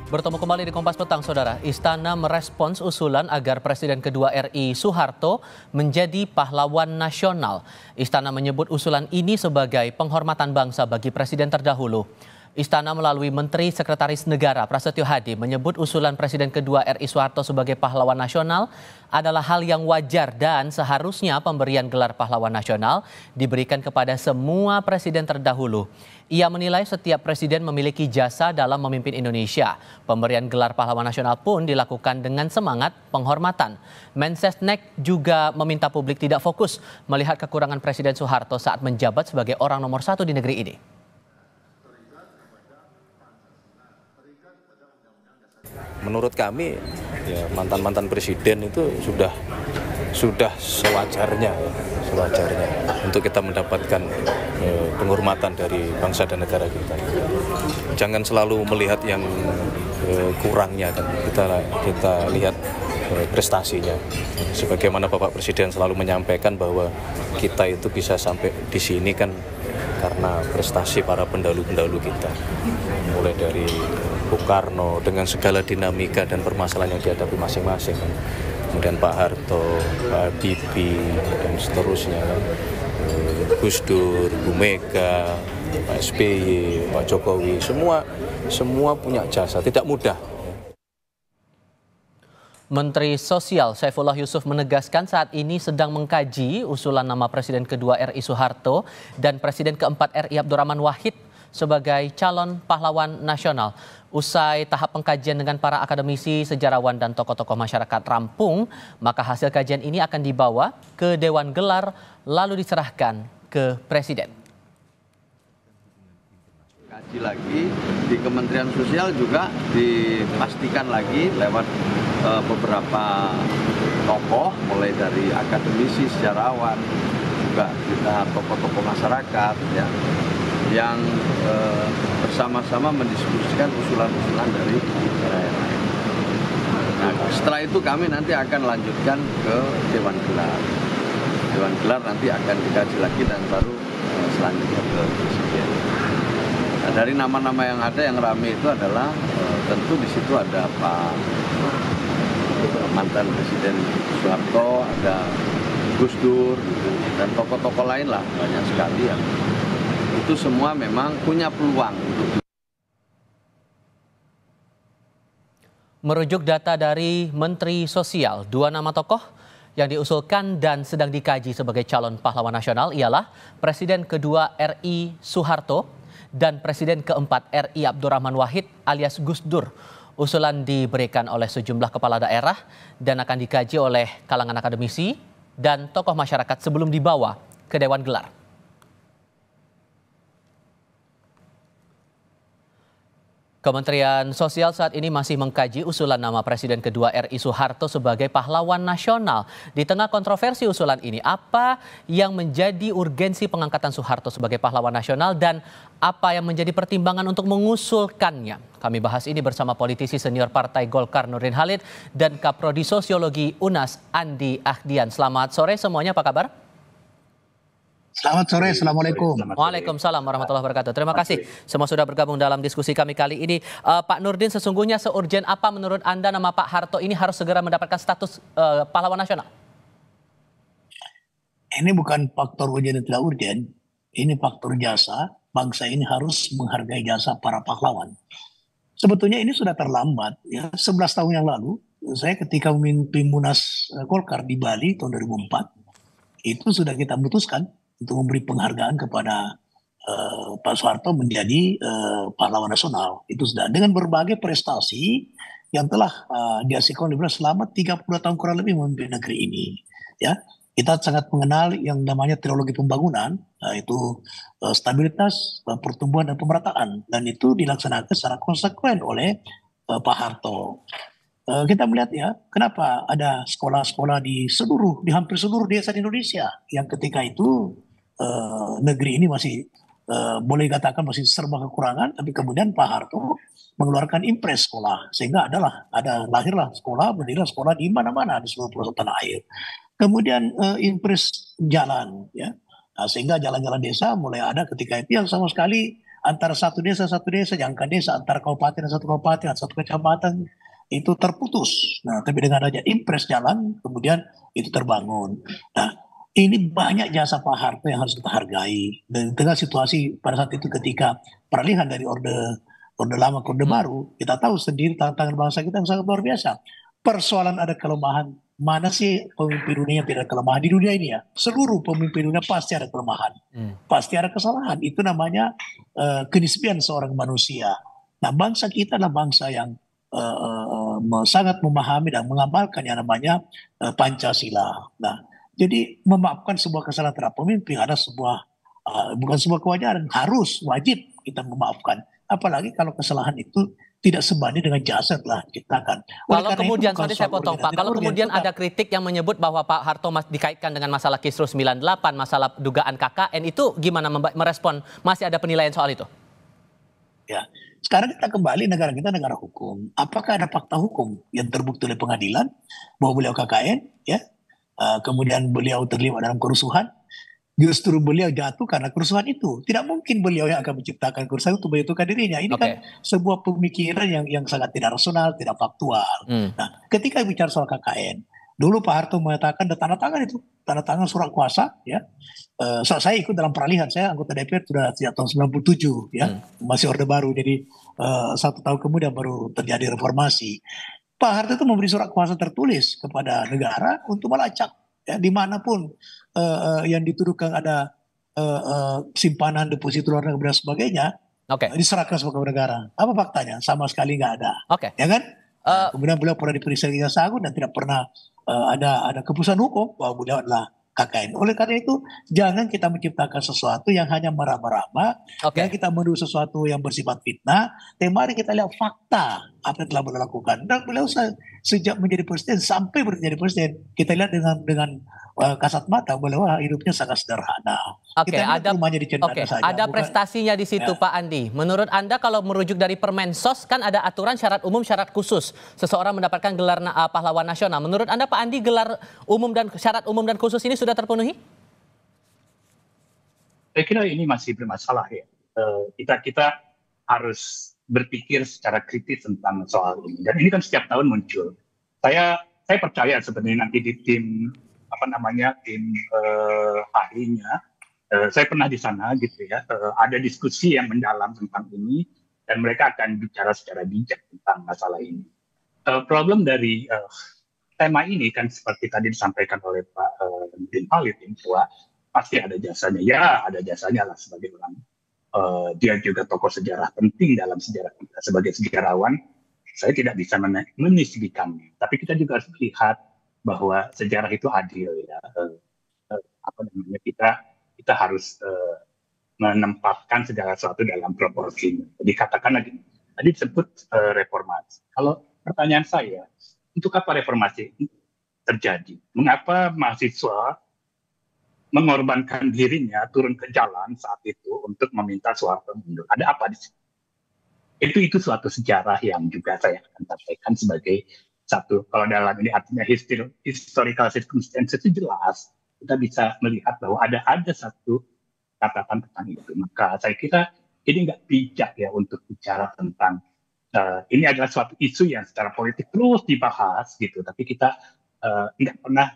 Bertemu kembali di Kompas Petang, Saudara. Istana merespons usulan agar Presiden kedua RI Soeharto menjadi pahlawan nasional. Istana menyebut usulan ini sebagai penghormatan bangsa bagi Presiden terdahulu. Istana melalui Menteri Sekretaris Negara Prasetyo Hadi menyebut usulan Presiden kedua RI Soeharto sebagai pahlawan nasional adalah hal yang wajar dan seharusnya pemberian gelar pahlawan nasional diberikan kepada semua presiden terdahulu. Ia menilai setiap presiden memiliki jasa dalam memimpin Indonesia. Pemberian gelar pahlawan nasional pun dilakukan dengan semangat penghormatan. Mensesnek juga meminta publik tidak fokus melihat kekurangan Presiden Soeharto saat menjabat sebagai orang nomor 1 di negeri ini. Menurut kami, ya, mantan-mantan presiden itu sudah sewajarnya untuk kita mendapatkan penghormatan dari bangsa dan negara kita. Jangan selalu melihat yang kurangnya, kan kita lihat prestasinya. Sebagaimana Bapak Presiden selalu menyampaikan bahwa kita itu bisa sampai di sini kan karena prestasi para pendahulu-pendahulu kita. Mulai dari Bung Karno dengan segala dinamika dan permasalahan yang dihadapi masing-masing. Kemudian Pak Harto, Pak Habibie, dan seterusnya. Gus Dur, Bu Mega, Pak SBY, Pak Jokowi, semua punya jasa, tidak mudah. Menteri Sosial Saifullah Yusuf menegaskan saat ini sedang mengkaji usulan nama Presiden kedua RI Soeharto dan Presiden keempat RI Abdurrahman Wahid sebagai calon pahlawan nasional. Usai tahap pengkajian dengan para akademisi, sejarawan, dan tokoh-tokoh masyarakat rampung, maka hasil kajian ini akan dibawa ke Dewan Gelar lalu diserahkan ke Presiden. Kaji lagi di Kementerian Sosial juga dipastikan lagi lewat beberapa tokoh, mulai dari akademisi, sejarawan, juga kita tokoh-tokoh masyarakat ya, yang bersama-sama mendiskusikan usulan-usulan dari daerah. Nah, setelah itu kami nanti akan lanjutkan ke Dewan Gelar. Dewan Gelar nanti akan dikaji lagi dan baru selanjutnya ke Presiden. Nah, dari nama-nama yang ada yang ramai itu adalah tentu di situ ada Pak mantan Presiden Soeharto, ada Gus Dur, gitu, dan tokoh-tokoh lain lah, banyak sekali yang itu semua memang punya peluang untuk. Merujuk data dari Menteri Sosial, 2 nama tokoh yang diusulkan dan sedang dikaji sebagai calon pahlawan nasional ialah Presiden kedua RI Soeharto dan Presiden keempat RI Abdurrahman Wahid alias Gus Dur. Usulan diberikan oleh sejumlah kepala daerah dan akan dikaji oleh kalangan akademisi dan tokoh masyarakat sebelum dibawa ke Dewan Gelar. Kementerian Sosial saat ini masih mengkaji usulan nama Presiden kedua RI Soeharto sebagai pahlawan nasional. Di tengah kontroversi usulan ini, apa yang menjadi urgensi pengangkatan Soeharto sebagai pahlawan nasional dan apa yang menjadi pertimbangan untuk mengusulkannya? Kami bahas ini bersama politisi senior Partai Golkar Nurdin Halid dan Kaprodi Sosiologi UNAS Andi Ahdian. Selamat sore semuanya, apa kabar? Selamat sore, Assalamualaikum. Waalaikumsalam warahmatullahi wabarakatuh. Terima kasih semua sudah bergabung dalam diskusi kami kali ini. Pak Nurdin, sesungguhnya seurgen apa menurut Anda nama Pak Harto ini harus segera mendapatkan status pahlawan nasional? Ini bukan faktor urgen dan tidak urgen, ini faktor jasa. Bangsa ini harus menghargai jasa para pahlawan. Sebetulnya ini sudah terlambat. Ya, 11 tahun yang lalu, saya ketika memimpin Munas Golkar di Bali tahun 2004, itu sudah kita memutuskan untuk memberi penghargaan kepada Pak Soeharto menjadi pahlawan nasional. Itu sudah dengan berbagai prestasi yang telah dihasilkan oleh beliau selama 30 tahun kurang lebih memimpin negeri ini. Ya, kita sangat mengenal yang namanya trilogi pembangunan, yaitu stabilitas, pertumbuhan, dan pemerataan, dan itu dilaksanakan secara konsekuen oleh Pak Harto. Kita melihat ya, kenapa ada sekolah-sekolah di hampir seluruh desa di Indonesia yang ketika itu negeri ini masih boleh dikatakan masih serba kekurangan, tapi kemudian Pak Harto mengeluarkan impres sekolah sehingga lahirlah sekolah, berdirilah sekolah di mana-mana di seluruh pelosok tanah air. Kemudian impres jalan, ya, sehingga jalan-jalan desa mulai ada ketika itu yang sama sekali antara satu desa, jangankan desa, antara kabupaten dan satu kabupaten, satu kecamatan itu terputus. Nah, tapi dengan adanya impres jalan, kemudian itu terbangun. Nah, ini banyak jasa Pak Harto yang harus kita hargai. Dan dengan situasi pada saat itu ketika peralihan dari orde lama ke orde baru, kita tahu sendiri tantangan bangsa kita yang sangat luar biasa. Persoalan ada kelemahan. Mana sih pemimpin dunia yang tidak ada kelemahan di dunia ini ya? Seluruh pemimpin dunia pasti ada kelemahan, pasti ada kesalahan. Itu namanya kenisbian seorang manusia. Nah, bangsa kita adalah bangsa yang sangat memahami dan mengamalkan yang namanya Pancasila. Nah, jadi memaafkan sebuah kesalahan terhadap pemimpin ada sebuah bukan sebuah kewajaran, harus wajib kita memaafkan. Apalagi kalau kesalahan itu tidak sebanding dengan jasa telah diciptakan. Kalau kemudian, sorry saya potong Pak, kalau kemudian ada kritik yang menyebut bahwa Pak Harto dikaitkan dengan masalah Kisru 98, masalah dugaan KKN, itu gimana merespon, masih ada penilaian soal itu? Ya, sekarang kita kembali, negara kita negara hukum. Apakah ada fakta hukum yang terbukti oleh pengadilan bahwa beliau KKN, ya, kemudian beliau terlibat dalam kerusuhan? Justru beliau jatuh karena kerusuhan itu. Tidak mungkin beliau yang akan menciptakan kerusuhan untuk menjatuhkan dirinya. Ini kan sebuah pemikiran yang sangat tidak rasional, tidak faktual. Nah, ketika bicara soal KKN, dulu Pak Harto mengatakan ada tanda tangan itu, tanda tangan surat kuasa, ya. Saya ikut dalam peralihan, saya anggota DPR sudah sejak tahun 97, ya, masih orde baru. Jadi 1 tahun kemudian baru terjadi reformasi. Pak Harto itu memberi surat kuasa tertulis kepada negara untuk melacak, ya, dimanapun yang dituduhkan ada simpanan deposito luar negeri dan sebagainya, diserahkan sebagai negara. Apa faktanya? Sama sekali nggak ada. Ya kan? Kemudian beliau pernah diperiksa Kejaksaan Agung dan tidak pernah ada keputusan hukum bahwa beliau adalah KKN. Oleh karena itu, jangan kita menciptakan sesuatu yang hanya meraba-raba, jangan kita menuduh sesuatu yang bersifat fitnah. Mari kita lihat fakta apa yang telah beliau lakukan. Dan beliau sejak menjadi presiden sampai menjadi presiden, kita lihat dengan kasat mata beliau hidupnya sangat sederhana. Ada prestasinya di situ, Pak Andi. Menurut Anda kalau merujuk dari Permensos kan ada aturan syarat umum, syarat khusus seseorang mendapatkan gelar pahlawan nasional. Menurut Anda Pak Andi, gelar umum dan syarat umum dan khusus ini sudah terpenuhi? Saya kira ini masih bermasalah ya. Kita harus berpikir secara kritis tentang soal ini. Dan ini kan setiap tahun muncul. Saya percaya sebenarnya nanti di tim ahlinya. Saya pernah di sana gitu ya. Ada diskusi yang mendalam tentang ini dan mereka akan bicara secara bijak tentang masalah ini. Problem dari tema ini kan seperti tadi disampaikan oleh Pak Nurdin Halid bahwa pasti ada jasanya. Ya, ada jasanya lah sebagai orang. Dia juga tokoh sejarah penting dalam sejarah kita. Sebagai sejarawan, saya tidak bisa menisbikannya. Tapi kita juga harus melihat bahwa sejarah itu adil ya. Kita harus menempatkan segala sesuatu dalam proporsinya. Jadi katakan lagi, tadi disebut reformasi. Kalau pertanyaan saya, untuk apa reformasi terjadi? Mengapa mahasiswa mengorbankan dirinya turun ke jalan saat itu untuk meminta Soeharto mundur? Ada apa di situ? Itu suatu sejarah yang juga saya akan sampaikan sebagai satu, kalau dalam ini artinya historical circumstances itu jelas, kita bisa melihat bahwa ada satu catatan tentang itu. Maka saya kira ini nggak bijak ya untuk bicara tentang ini adalah suatu isu yang secara politik terus dibahas gitu, tapi kita nggak pernah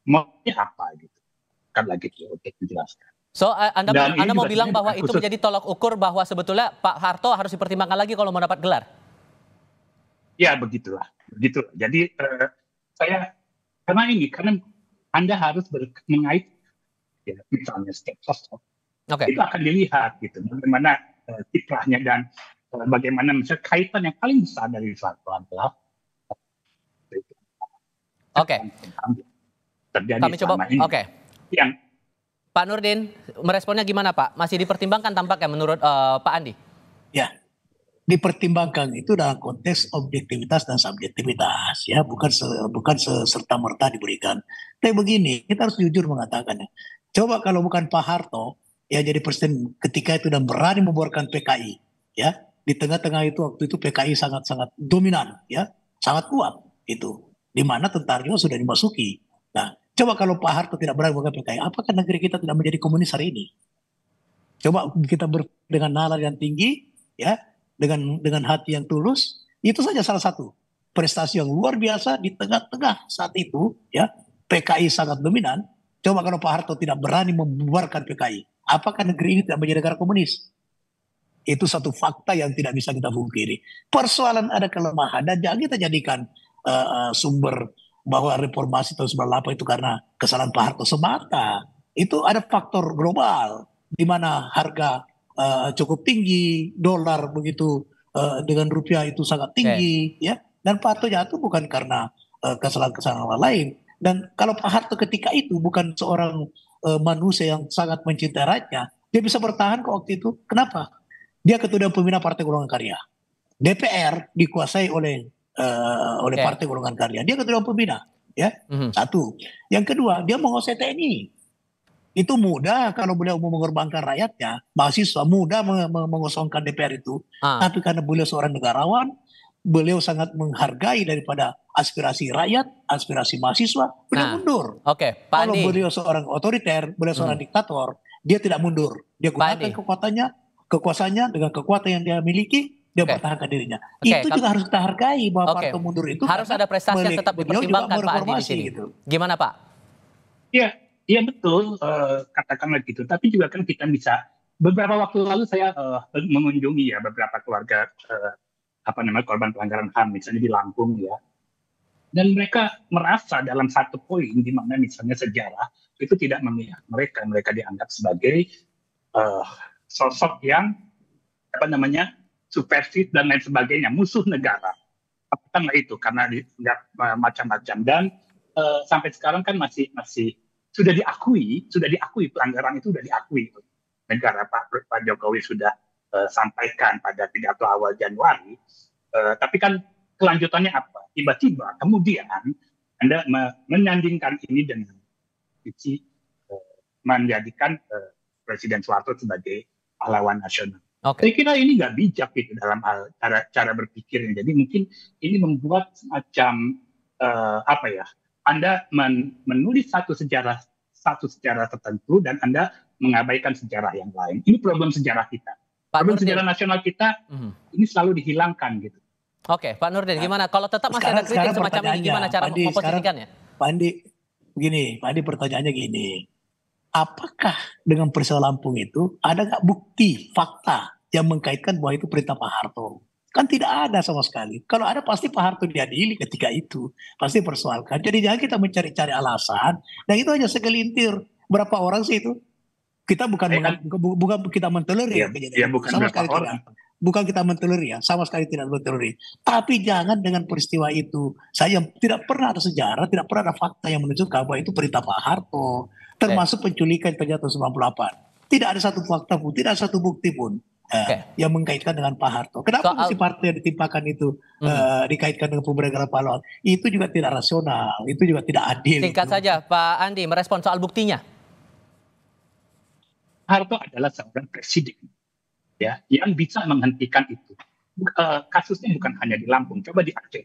maunya apa gitu. Kan lagi untuk dijelaskan. So, Anda mau bilang bahwa itu menjadi tolak ukur bahwa sebetulnya Pak Harto harus dipertimbangkan lagi kalau mau dapat gelar? Ya, begitulah. Jadi karena Anda harus mengait ya, misalnya step sosok. Itu akan dilihat gitu bagaimana kiprahnya dan bagaimana misalnya kaitan yang paling besar dari Soeharto adalah terjadi kami coba ini. Yang Pak Nurdin, meresponnya gimana Pak? Masih dipertimbangkan tampaknya menurut Pak Andi? Ya, dipertimbangkan itu dalam konteks objektivitas dan subjektivitas, ya, bukan serta merta diberikan. Tapi begini, kita harus jujur mengatakannya. Coba kalau bukan Pak Harto ya jadi presiden ketika itu dan berani membuarkan PKI, ya, di tengah-tengah itu waktu itu PKI sangat-sangat dominan, ya, sangat kuat itu, di mana tentaranya sudah dimasuki. Nah, coba kalau Pak Harto tidak berani membuarkan PKI, apakah negeri kita tidak menjadi komunis hari ini? Coba kita dengan nalar yang tinggi, ya, dengan hati yang tulus, itu saja salah satu prestasi yang luar biasa di tengah-tengah saat itu, ya, PKI sangat dominan. Coba kalau Pak Harto tidak berani membubarkan PKI, apakah negeri ini tidak menjadi negara komunis? Itu satu fakta yang tidak bisa kita pungkiri. Persoalan ada kelemahan dan jangan kita jadikan sumber bahwa reformasi tahun 98 itu karena kesalahan Pak Harto semata. Itu ada faktor global di mana harga cukup tinggi, dolar begitu dengan rupiah itu sangat tinggi, ya. Dan Pak Harto jatuh bukan karena kesalahan-kesalahan orang lain. Dan kalau Pak Harto ketika itu bukan seorang manusia yang sangat mencintai rakyatnya, dia bisa bertahan ke waktu itu. Kenapa? Dia ketua Dewan Pembina Partai Golongan Karya. DPR dikuasai oleh Partai Golongan Karya. Dia ketua Dewan Pembina, ya. Satu. Yang kedua, dia menguasai TNI. Itu mudah kalau beliau mau mengorbankan rakyatnya, mahasiswa mudah mengosongkan DPR itu. Tapi karena beliau seorang negarawan, beliau sangat menghargai daripada aspirasi rakyat, aspirasi mahasiswa, beliau mundur. Pak Kalau Andi, beliau seorang otoriter, beliau seorang diktator, dia tidak mundur. Dia gunakan kekuasaannya dengan kekuatan yang dia miliki, dia pertahankan dirinya. Itu juga harus kita hargai bahwa Pak Harto mundur itu harus ada prestasi yang tetap dipertimbangkan Pak Andi di sini. Gitu. Gimana Pak? Iya betul, katakanlah gitu. Tapi juga kan kita bisa, beberapa waktu lalu saya mengunjungi ya beberapa keluarga korban pelanggaran HAM, misalnya di Lampung ya. Dan mereka merasa dalam satu poin di mana misalnya sejarah itu tidak memihak mereka dianggap sebagai sosok yang subversif dan lain sebagainya, musuh negara. Katakanlah itu karena dianggap macam-macam dan sampai sekarang kan masih sudah diakui pelanggaran itu sudah diakui negara. Pak Jokowi sudah sampaikan pada pidato awal Januari. Tapi kan kelanjutannya apa? Tiba-tiba kemudian Anda menyandingkan ini dengan menjadikan Presiden Soeharto sebagai pahlawan nasional. Saya kira ini nggak bijak gitu dalam hal cara berpikirnya. Jadi mungkin ini membuat semacam Anda menulis satu sejarah tertentu dan Anda mengabaikan sejarah yang lain. Ini problem sejarah kita. Problem sejarah nasional kita ini selalu dihilangkan gitu. Pak Nurdin, gimana? Kalau tetap masih ada kritik semacam ini, gimana cara memposisikannya? Pak Andi, pertanyaannya gini. Apakah dengan peristiwa Lampung itu ada nggak bukti, fakta yang mengkaitkan bahwa itu perintah Pak Harto? Kan tidak ada sama sekali. Kalau ada pasti Pak Harto diadili ketika itu. Pasti persoalkan. Jadi jangan kita mencari-cari alasan. Dan itu hanya segelintir. Berapa orang sih itu? Kita bukan kita mentolerir. Sama sekali tidak. Bukan kita mentolerir ya. Sama sekali tidak mentolerir. Tapi jangan dengan peristiwa itu. Saya tidak pernah ada sejarah, tidak pernah ada fakta yang menunjukkan bahwa itu perintah Pak Harto. Termasuk penculikan terjadi tahun 98. Tidak ada satu fakta pun, tidak ada satu bukti pun. Yang mengkaitkan dengan Pak Harto. Kenapa mesti partai yang ditimpakan itu dikaitkan dengan pemberian pahlawan? Itu juga tidak rasional, itu juga tidak adil. Singkat saja, Pak Andi, merespon soal buktinya. Harto adalah seorang presiden, ya, yang bisa menghentikan itu. Kasusnya bukan hanya di Lampung, coba di Aceh.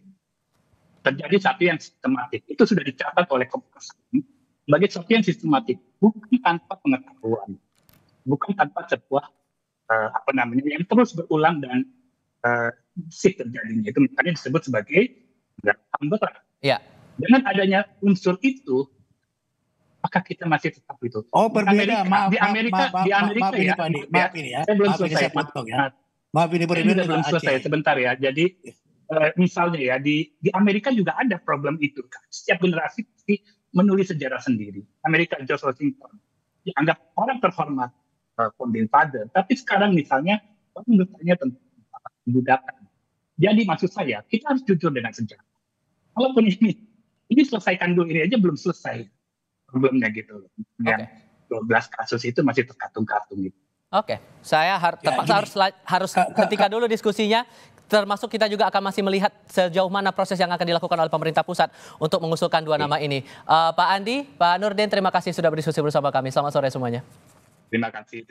Terjadi satu yang sistematik, itu sudah dicatat oleh Komnas HAM sebagai sesuatu yang sistematik, bukan tanpa pengetahuan, bukan tanpa sebuah yang terus berulang dan terjadinya itu makanya disebut sebagai HAM berat. Dengan adanya unsur itu, maka kita masih tetap itu. Berbeda. Di Amerika belum selesai sebentar ya. Jadi misalnya ya di Amerika juga ada problem itu. Setiap generasi menulis sejarah sendiri. Amerika, George Washington dianggap orang terhormat, founding father, tapi sekarang misalnya orang bertanya tentang kebudakan. Jadi maksud saya kita harus jujur dengan sejarah. Walaupun ini selesaikan dulu, ini aja belum selesai problemnya gitu. Yang 12 kasus itu masih terkatung-katung gitu. Saya harus ketika dulu diskusinya. Termasuk kita juga akan masih melihat sejauh mana proses yang akan dilakukan oleh pemerintah pusat untuk mengusulkan dua nama ini. Pak Andi, Pak Nurdin, terima kasih sudah berdiskusi bersama kami. Selamat sore semuanya. Terima kasih.